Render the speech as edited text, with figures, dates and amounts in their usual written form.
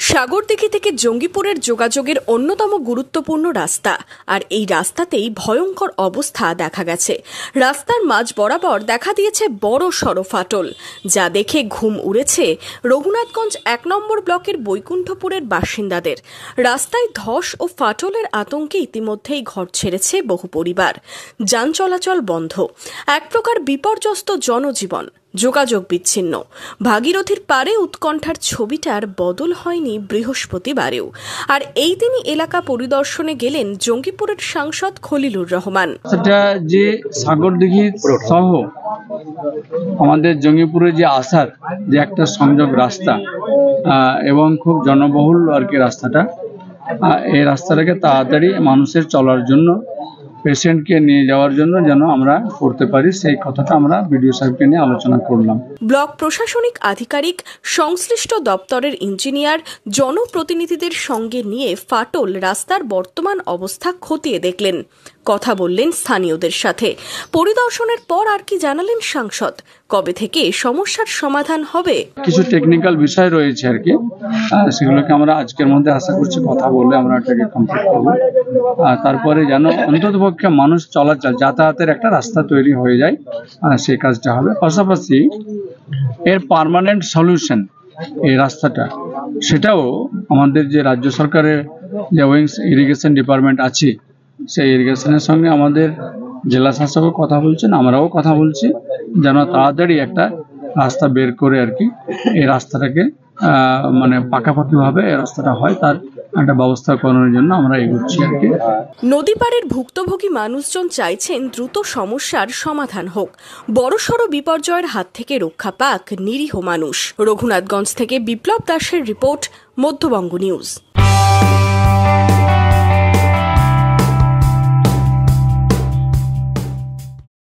সাগরদিঘি থেকে জঙ্গিপুরের যোগাযোগের অন্যতম গুরুত্বপূর্ণ রাস্তা, আর এই রাস্তাতেই ভয়ঙ্কর অবস্থা দেখা গেছে। রাস্তার মাঝ বরাবর দেখা দিয়েছে বড় সড় ফাটল, যা দেখে ঘুম উড়েছে রঘুনাথগঞ্জ 1 নম্বর ব্লকের বৈকুণ্ঠপুরের বাসিন্দাদের। রাস্তায় ধস ও ফাটলের আতঙ্কে ইতিমধ্যেই ঘর ছেড়েছে বহু পরিবার। যান চলাচল বন্ধ, এক প্রকার বিপর্যস্ত জনজীবন, যোগাযোগ বিচ্ছিন্ন। ভাগীরথীর পারে উৎকণ্ঠার ছবিটার বদল হয়নি বৃহস্পতিবারেও। আর এই দিনই এলাকা পরিদর্শনে গেলেন জঙ্গিপুরের সাংসদ খলিলুর রহমান। সেটা যে সাগরদিঘি সহ আমাদের জঙ্গিপুরে যে আসার যে একটা সংযোগ রাস্তা এবং খুব জনবহুল আর কি রাস্তাটা, এই রাস্তাটাকে তাড়াতাড়ি মানুষের চলার জন্য, পেশেন্টকে নিয়ে যাওয়ার জন্য যেন আমরা করতে পারি, সেই কথাটা আমরা বিডিও সাহেবকে নিয়ে আলোচনা করলাম। ব্লক প্রশাসনিক আধিকারিক, সংশ্লিষ্ট দপ্তরের ইঞ্জিনিয়ার, জনপ্রতিনিধিদের সঙ্গে নিয়ে ফাটল রাস্তার বর্তমান অবস্থা খতিয়ে দেখলেন, কথা বললেন স্থানীয়দের সাথে। পরিদর্শনের পর আর কি জানালেন সাংসদ, কবে থেকে সমস্যার সমাধান হবে? কিছু টেকনিক্যাল বিষয় রয়েছে আর কি, সেগুলোকে আমরা আজকের মধ্যে আশা করছি কথা বলে আমরা এটাকে কমপ্লিট করব। তারপরে যেন অন্ততপক্ষে মানুষ চলাচল যাতায়াতের একটা রাস্তা তৈরি হয়ে যায়, সেই কাজটা হবে। পাশাপাশি এর পার্মানেন্ট সলিউশন এই রাস্তাটা, সেটাও আমাদের যে রাজ্য সরকারের যে উইংস ইরিগেশন ডিপার্টমেন্ট আছে, সেই ইরিগেশনের সঙ্গে আমাদের জেলা শাসকও কথা বলছেন, আমরাও কথা বলছি, যেন তাড়াতাড়ি একটা রাস্তা বের করে আর কি এই রাস্তাটাকে মানে পাকাপাকিভাবে এই রাস্তাটা হয়, তার একটা ব্যবস্থা করানোর জন্য আমরা এগোচ্ছি আর কি। নদী পাড়ের ভুক্তভোগী মানুষজন চাইছেন দ্রুত সমস্যার সমাধান হোক, বড়সড় বিপর্যয়ের হাত থেকে রক্ষা পাক নিরীহ মানুষ। রঘুনাথগঞ্জ থেকে বিপ্লব দাসের রিপোর্ট, মধ্যবঙ্গ নিউজ।